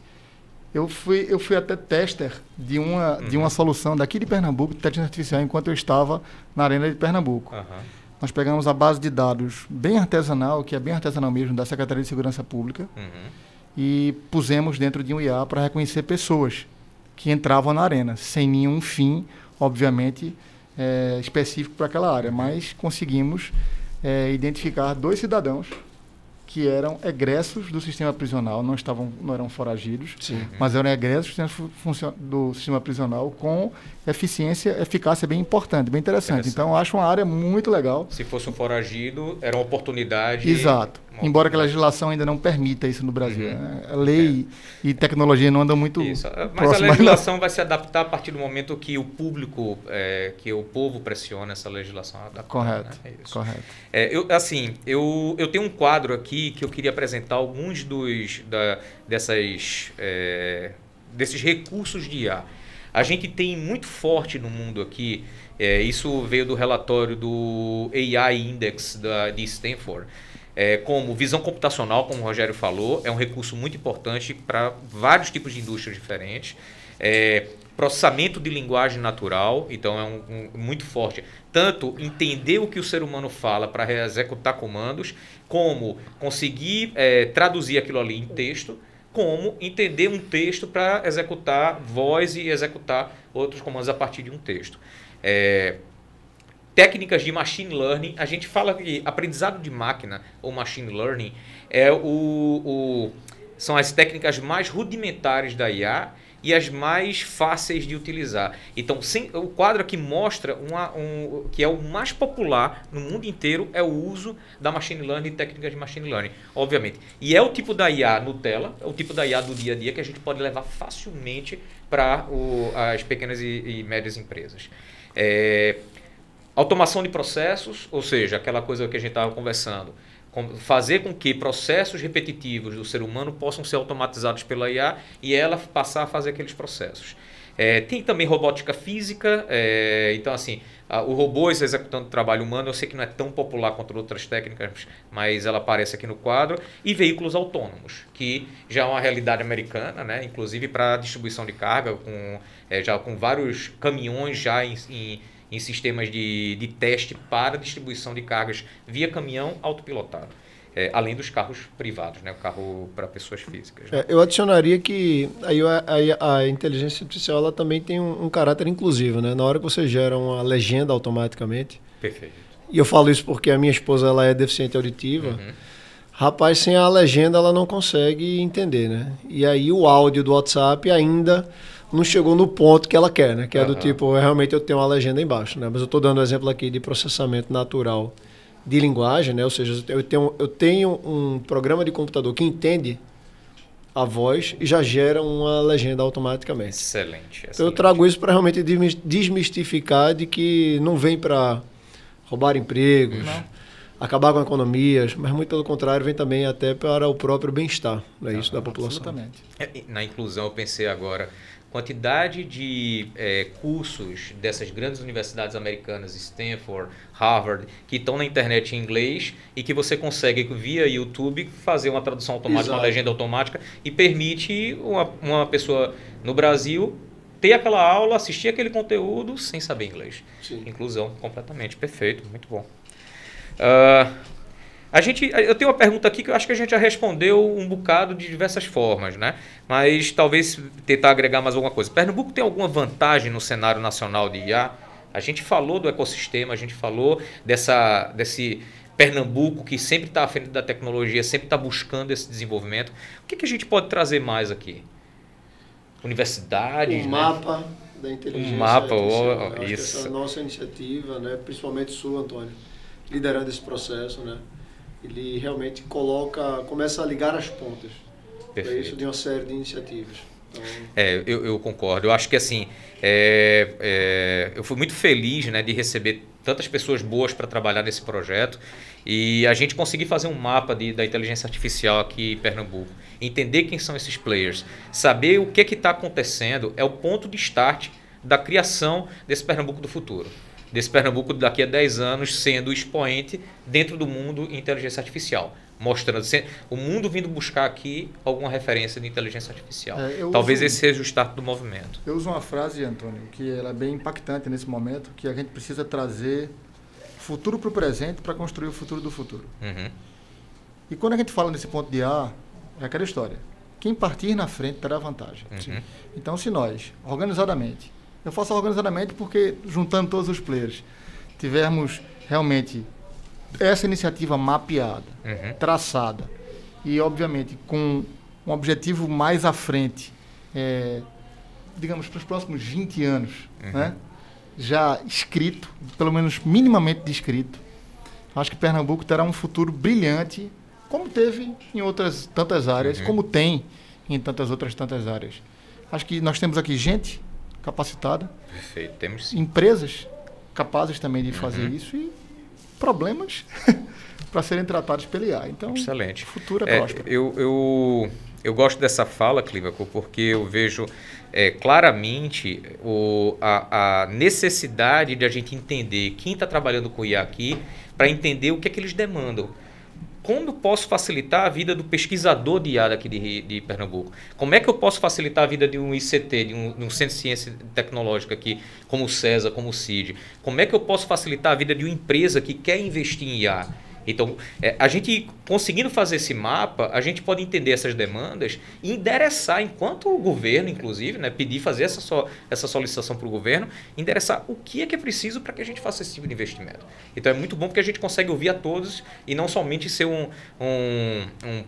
eu fui até tester de uma solução daqui de Pernambuco, de inteligência artificial, enquanto eu estava na Arena de Pernambuco. Aham. Nós pegamos a base de dados bem artesanal, que é bem artesanal mesmo, da Secretaria de Segurança Pública, Uhum. e pusemos dentro de um IA para reconhecer pessoas que entravam na arena, sem nenhum fim, obviamente, específico para aquela área. Mas conseguimos identificar 2 cidadãos que eram egressos do sistema prisional, não eram foragidos, Sim. mas eram egressos do sistema prisional com eficácia bem importante, bem interessante. Então, eu acho uma área muito legal. Se fosse um foragido, era uma oportunidade. Exato. Uma Embora que a oportunidade. legislação ainda não permita isso no Brasil. Uhum. Né? A lei e tecnologia não andam muito Isso. Mas a próximas. legislação vai se adaptar a partir do momento que o público, que o povo pressiona essa legislação a adaptar. Correto, Né? É isso. correto. Eu tenho um quadro aqui que eu queria apresentar alguns desses recursos de IA. A gente tem muito forte no mundo aqui, isso veio do relatório do AI Index de Stanford, como visão computacional, como o Rogério falou, é um recurso muito importante para vários tipos de indústrias diferentes. Processamento de linguagem natural, então é muito forte. Tanto entender o que o ser humano fala para executar comandos, como conseguir traduzir aquilo ali em texto, como entender um texto para executar voz e executar outros comandos a partir de um texto. Técnicas de machine learning, a gente fala que aprendizado de máquina ou machine learning são as técnicas mais rudimentares da IA e as mais fáceis de utilizar. Então, o quadro aqui mostra que é o mais popular no mundo inteiro é o uso da machine learning e técnicas de machine learning, obviamente. E é o tipo da IA Nutella, é o tipo da IA do dia a dia que a gente pode levar facilmente para as pequenas e médias empresas. Automação de processos, ou seja, aquela coisa que a gente estava conversando, fazer com que processos repetitivos do ser humano possam ser automatizados pela IA e ela passar a fazer aqueles processos. Tem também robótica física, então assim, o robô executando trabalho humano, eu sei que não é tão popular quanto outras técnicas, mas ela aparece aqui no quadro, e veículos autônomos, que já é uma realidade americana, né? Inclusive para distribuição de carga, já com vários caminhões já em sistemas de teste para distribuição de cargas via caminhão autopilotado. além dos carros privados, né? O carro para pessoas físicas. Eu adicionaria que a inteligência artificial ela também tem um caráter inclusivo, né? Na hora que você gera uma legenda automaticamente. Perfeito. E eu falo isso porque a minha esposa ela é deficiente auditiva. Rapaz, sem a legenda ela não consegue entender, né? E aí o áudio do WhatsApp ainda não chegou no ponto que ela quer, né? Que é do tipo, realmente eu tenho uma legenda embaixo, né? Mas eu estou dando um exemplo aqui de processamento natural de linguagem, né? Ou seja, eu tenho um programa de computador que entende a voz e já gera uma legenda automaticamente. Excelente. Então eu trago isso para realmente desmistificar de que não vem para roubar empregos, acabar com economias, mas muito pelo contrário, vem também até para o próprio bem-estar, não é isso, da população. Absolutamente. Na inclusão, eu pensei agora, quantidade de cursos dessas grandes universidades americanas, Stanford, Harvard, que estão na internet em inglês e que você consegue, via YouTube, fazer uma tradução automática, uma legenda automática e permite uma pessoa no Brasil ter aquela aula, assistir aquele conteúdo sem saber inglês. Sim. Inclusão completamente. Perfeito, muito bom. Eu tenho uma pergunta aqui que eu acho que a gente já respondeu um bocado de diversas formas, né? Mas talvez tentar agregar mais alguma coisa. Pernambuco tem alguma vantagem no cenário nacional de IA? A gente falou do ecossistema, a gente falou desse Pernambuco que sempre está à frente da tecnologia, sempre está buscando esse desenvolvimento. O que a gente pode trazer mais aqui? Universidades, um mapa da inteligência artificial, né? Isso. Essa nossa iniciativa, né? Principalmente sua, Antônio, liderando esse processo, né? Ele realmente começa a ligar as pontas. Perfeito. É isso de uma série de iniciativas. Então... Eu concordo. Eu acho que assim, eu fui muito feliz, né, de receber tantas pessoas boas para trabalhar nesse projeto e a gente conseguir fazer um mapa da inteligência artificial aqui em Pernambuco, entender quem são esses players, saber o que está acontecendo, é o ponto de start da criação desse Pernambuco do futuro. Desse Pernambuco daqui a 10 anos sendo expoente dentro do mundo em inteligência artificial, mostrando o mundo vindo buscar aqui alguma referência de inteligência artificial. Talvez esse seja o start do movimento. Eu uso uma frase, Antônio, que ela é bem impactante nesse momento, que a gente precisa trazer futuro para o presente para construir o futuro do futuro. E quando a gente fala nesse ponto de A, é aquela história. Quem partir na frente terá vantagem. Então, se nós, organizadamente, eu faço organizadamente porque, juntando todos os players, tivermos realmente essa iniciativa mapeada, traçada e, obviamente, com um objetivo mais à frente, digamos, para os próximos 20 anos, né? Já escrito, pelo menos minimamente descrito, acho que Pernambuco terá um futuro brilhante, como teve em outras tantas áreas, como tem em tantas áreas. Acho que nós temos aqui gente capacitada, perfeito, temos sim. Empresas capazes também de fazer isso e problemas para serem tratados pela IA. Então, excelente. O futuro é próspero. Eu gosto dessa fala, Clímaco, porque eu vejo claramente a necessidade de a gente entender quem está trabalhando com IA aqui para entender o que é que eles demandam. Como eu posso facilitar a vida do pesquisador de IA daqui de Pernambuco? Como é que eu posso facilitar a vida de um ICT, de um Centro de Ciência Tecnológica aqui, como o CESA, como o CID? Como é que eu posso facilitar a vida de uma empresa que quer investir em IA? Então, a gente conseguindo fazer esse mapa, a gente pode entender essas demandas e endereçar, enquanto o governo, inclusive, né, pedir, fazer essa solicitação para o governo, endereçar o que é preciso para que a gente faça esse tipo de investimento. Então, é muito bom porque a gente consegue ouvir a todos e não somente ser um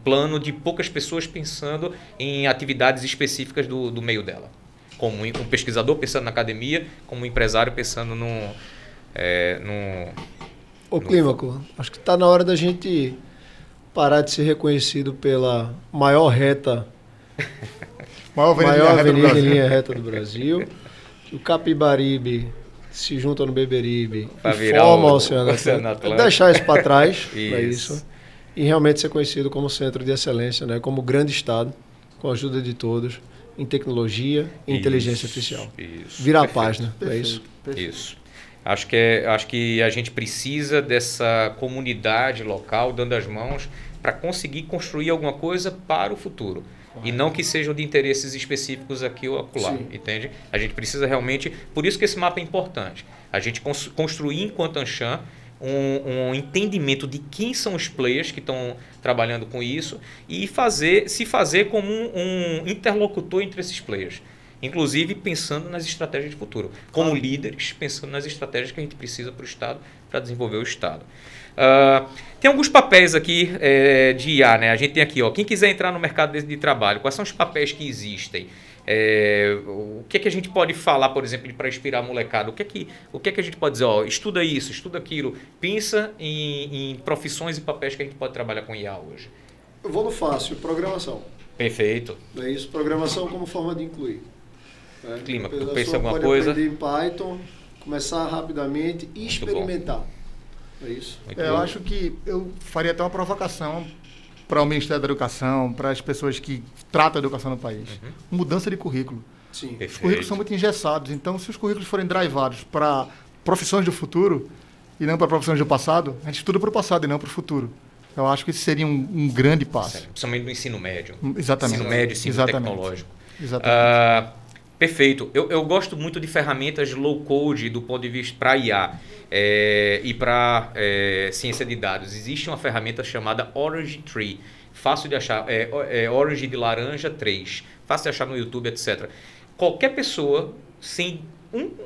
plano de poucas pessoas pensando em atividades específicas do meio dela. Como um pesquisador pensando na academia, como um empresário pensando Ô Clímaco, acho que está na hora da gente parar de ser reconhecido pela maior avenida em linha reta do Brasil. Que o Capibaribe se junta no Beberibe e forma o Oceano Atlântico. Deixar isso para trás, para isso. E realmente ser conhecido como centro de excelência, né? Como grande estado, com a ajuda de todos, em tecnologia e inteligência artificial. Virar a página, é isso? Isso. Acho que a gente precisa dessa comunidade local dando as mãos para conseguir construir alguma coisa para o futuro. E não que sejam de interesses específicos aqui ou acolá, entende? A gente precisa realmente... Por isso que esse mapa é importante. A gente construir enquanto Anshan um entendimento de quem são os players que estão trabalhando com isso e se fazer como um interlocutor entre esses players. Inclusive pensando nas estratégias de futuro. Como líderes, pensando nas estratégias que a gente precisa para o Estado, para desenvolver o Estado. Tem alguns papéis aqui de IA, né? A gente tem aqui, ó, quem quiser entrar no mercado de trabalho, quais são os papéis que existem? O que é que a gente pode falar, por exemplo, para inspirar a molecada? O que é que a gente pode dizer? Ó, estuda isso, estuda aquilo. Pensa em profissões e papéis que a gente pode trabalhar com IA hoje. Eu vou no fácil, programação. Perfeito. É isso, programação como forma de incluir. Clima, tu A pensa em pessoa alguma pode coisa? aprender em Python, começar rapidamente e experimentar. É isso. Eu acho que eu faria até uma provocação para o Ministério da Educação, para as pessoas que tratam a educação no país. Mudança de currículo. Sim. Os currículos são muito engessados, então se os currículos forem drivados para profissões do futuro e não para profissões do passado, a gente estuda para o passado e não para o futuro. Eu acho que esse seria um grande passo. Principalmente no ensino médio. Exatamente. Ensino médio, ensino tecnológico. Exatamente. Perfeito. Eu gosto muito de ferramentas low code do ponto de vista para IA e para ciência de dados. Existe uma ferramenta chamada Orange Tree, fácil de achar, Orange de laranja 3, fácil de achar no YouTube, etc. Qualquer pessoa, sem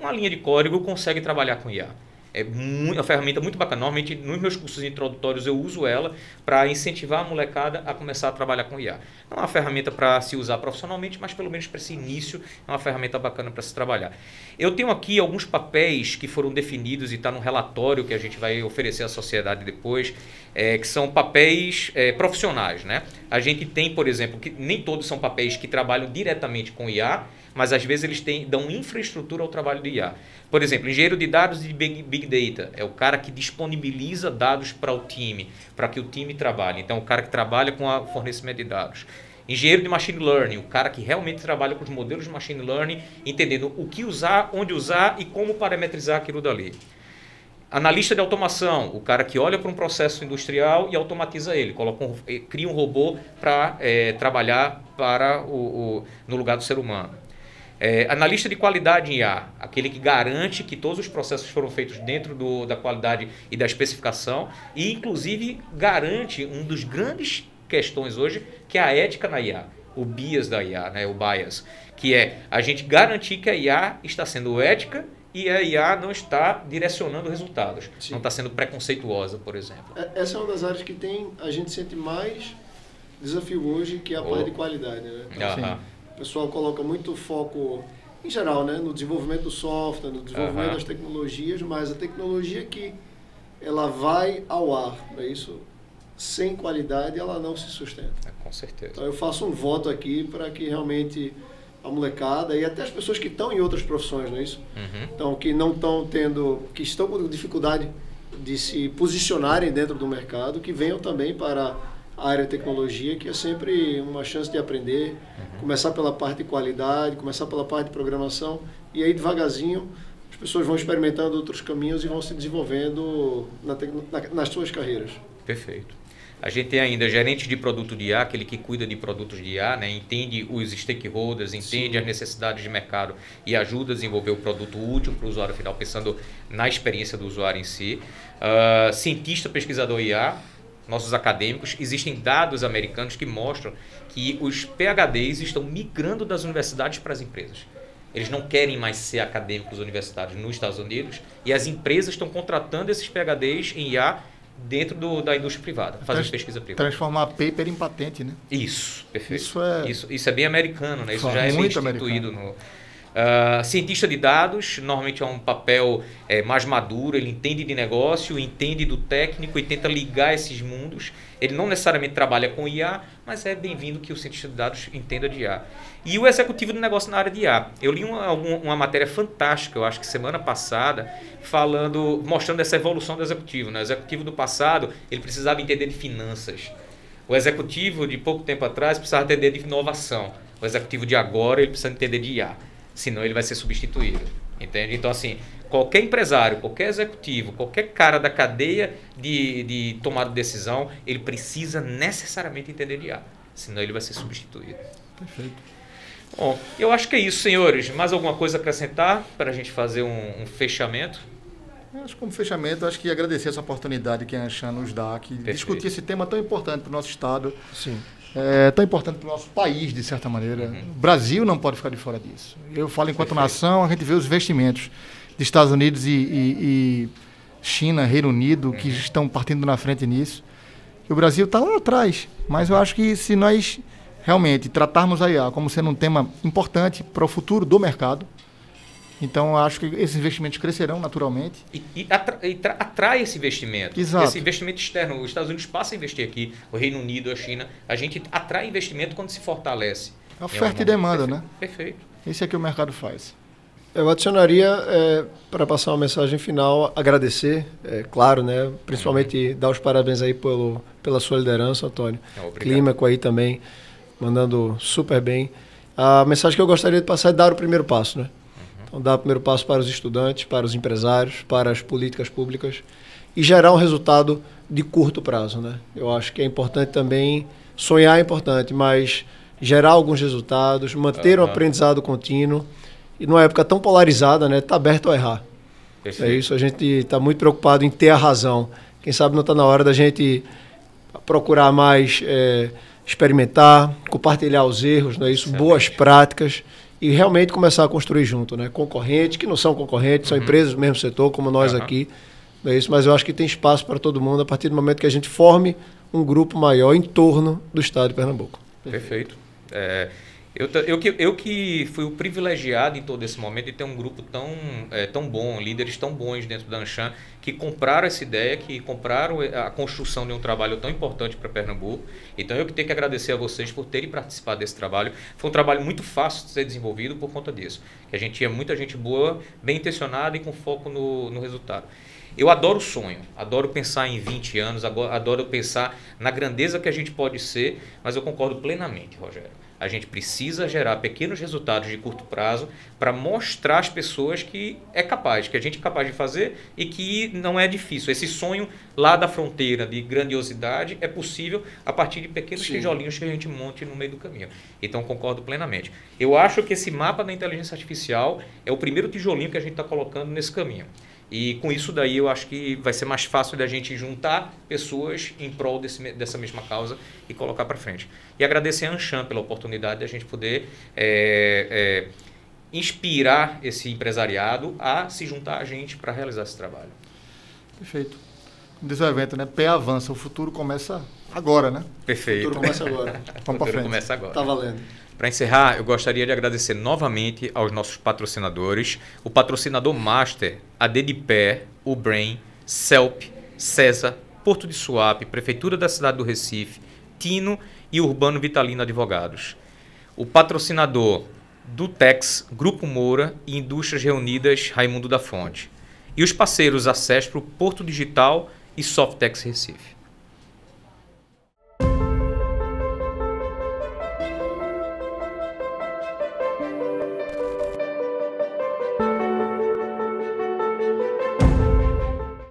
uma linha de código, consegue trabalhar com IA. É uma ferramenta muito bacana. Normalmente, nos meus cursos introdutórios, eu uso ela para incentivar a molecada a começar a trabalhar com IA. Não é uma ferramenta para se usar profissionalmente, mas pelo menos para esse início é uma ferramenta bacana para se trabalhar. Eu tenho aqui alguns papéis que foram definidos e está no relatório que a gente vai oferecer à sociedade depois, que são papéis profissionais, né? A gente tem, por exemplo, que nem todos são papéis que trabalham diretamente com IA, mas às vezes eles dão infraestrutura ao trabalho de IA. Por exemplo, engenheiro de dados de Big Data é o cara que disponibiliza dados para o time, para que o time trabalhe. Então, o cara que trabalha com o fornecimento de dados. Engenheiro de Machine Learning, o cara que realmente trabalha com os modelos de Machine Learning, entendendo o que usar, onde usar e como parametrizar aquilo dali. Analista de automação, o cara que olha para um processo industrial e automatiza ele, cria um robô para trabalhar no lugar do ser humano. Analista de qualidade em IA, aquele que garante que todos os processos foram feitos dentro da qualidade e da especificação e, inclusive, garante um dos grandes questões hoje, que é a ética na IA, o bias da IA, né, o bias, que é a gente garantir que a IA está sendo ética e a IA não está direcionando resultados, Sim. Não está sendo preconceituosa, por exemplo. Essa é uma das áreas que a gente sente mais desafio hoje, que é a parte de qualidade, né? Então, o pessoal coloca muito foco, em geral, né, no desenvolvimento do software, no desenvolvimento das tecnologias, mas a tecnologia que ela vai ao ar, para isso, sem qualidade, ela não se sustenta. Com certeza. Então eu faço um voto aqui para que realmente a molecada e até as pessoas que estão em outras profissões, não é isso? Então, que não estão que estão com dificuldade de se posicionarem dentro do mercado, que venham também para a área de tecnologia, que é sempre uma chance de aprender, começar pela parte de qualidade, começar pela parte de programação, e aí devagarzinho as pessoas vão experimentando outros caminhos e vão se desenvolvendo nas suas carreiras. Perfeito. A gente tem ainda gerente de produto de IA, aquele que cuida de produtos de IA, né? Entende os stakeholders, entende as necessidades de mercado e ajuda a desenvolver o produto útil para o usuário final, pensando na experiência do usuário em si. Cientista, pesquisador IA, nossos acadêmicos. Existem dados americanos que mostram que os PhDs estão migrando das universidades para as empresas. Eles não querem mais ser acadêmicos universitários nos Estados Unidos e as empresas estão contratando esses PhDs em IA dentro da indústria privada, fazendo pesquisa privada. Transformar paper em patente, né? Isso, perfeito. Isso é bem americano, né? Isso já é bem instituído no... cientista de dados, normalmente é um papel mais maduro, ele entende de negócio, entende do técnico e tenta ligar esses mundos. Ele não necessariamente trabalha com IA, mas é bem-vindo que o cientista de dados entenda de IA. E o executivo do negócio na área de IA. Eu li uma matéria fantástica, eu acho que semana passada, mostrando essa evolução do executivo, né? O executivo do passado, ele precisava entender de finanças. O executivo de pouco tempo atrás precisava entender de inovação. O executivo de agora, ele precisa entender de IA. Senão ele vai ser substituído, entende? Então, assim, qualquer empresário, qualquer executivo, qualquer cara da cadeia de tomada de decisão, ele precisa necessariamente entender de IA, senão ele vai ser substituído. Perfeito. Bom, eu acho que é isso, senhores. Mais alguma coisa a acrescentar para a gente fazer um fechamento? Acho que como fechamento, acho que agradecer essa oportunidade que a Anshan nos dá, que discutir esse tema tão importante para o nosso Estado, Sim. tão importante para o nosso país, de certa maneira. O Brasil não pode ficar de fora disso. Eu falo enquanto nação, a gente vê os investimentos de Estados Unidos e China, Reino Unido, que estão partindo na frente nisso. E o Brasil está lá atrás, mas eu acho que se nós realmente tratarmos a IA como sendo um tema importante para o futuro do mercado, então, eu acho que esses investimentos crescerão naturalmente. E atrai esse investimento. Exato. Esse investimento externo. Os Estados Unidos passam a investir aqui, o Reino Unido, a China. A gente atrai investimento quando se fortalece. Oferta e demanda, perfeito, né? Perfeito. Esse é que o mercado faz. Eu adicionaria, para passar uma mensagem final, agradecer, claro, né? Principalmente dar os parabéns aí pela sua liderança, Antônio. Obrigado. Clímaco aí também, mandando super bem. A mensagem que eu gostaria de passar é dar o primeiro passo, né? Então, dar o primeiro passo para os estudantes, para os empresários, para as políticas públicas e gerar um resultado de curto prazo, né? Eu acho que é importante também, sonhar é importante, mas gerar alguns resultados, manter um aprendizado contínuo e numa época tão polarizada, né? Tá aberto a errar. É isso, a gente está muito preocupado em ter a razão. Quem sabe não está na hora da gente procurar mais experimentar, compartilhar os erros, não é isso? Boas práticas. E realmente começar a construir junto, né? Concorrentes, que não são concorrentes, são empresas do mesmo setor, como nós aqui. Não é isso? Mas eu acho que tem espaço para todo mundo a partir do momento que a gente forme um grupo maior em torno do Estado de Pernambuco. Perfeito. Eu que fui o privilegiado em todo esse momento de ter um grupo tão bom, líderes tão bons dentro da Anshan, que compraram essa ideia, que compraram a construção de um trabalho tão importante para Pernambuco. Então eu que tenho que agradecer a vocês por terem participado desse trabalho. Foi um trabalho muito fácil de ser desenvolvido por conta disso. Que a gente tinha muita gente boa, bem intencionada e com foco no resultado. Eu adoro o sonho, adoro pensar em 20 anos, adoro pensar na grandeza que a gente pode ser, mas eu concordo plenamente, Rogério. A gente precisa gerar pequenos resultados de curto prazo para mostrar às pessoas que é capaz, que a gente é capaz de fazer e que não é difícil. Esse sonho lá da fronteira de grandiosidade é possível a partir de pequenos tijolinhos que a gente monte no meio do caminho. Então, concordo plenamente. Eu acho que esse mapa da inteligência artificial é o primeiro tijolinho que a gente está colocando nesse caminho. E com isso daí eu acho que vai ser mais fácil da gente juntar pessoas em prol dessa mesma causa e colocar para frente. E agradecer a Anshan pela oportunidade de a gente poder inspirar esse empresariado a se juntar a gente para realizar esse trabalho. Perfeito. Como diz o evento, né? Pé avança, o futuro começa agora, né? Perfeito. O futuro começa agora. Vamos para frente. Começa agora. Tá valendo. Para encerrar, eu gostaria de agradecer novamente aos nossos patrocinadores, o patrocinador Master, a Dedipé, o Brain, CELP, CESA, Porto de Suape, Prefeitura da cidade do Recife, Tino e Urbano Vitalino Advogados. O patrocinador do Tex, Grupo Moura e Indústrias Reunidas Raimundo da Fonte. E os parceiros Acespro, Porto Digital e Softex Recife.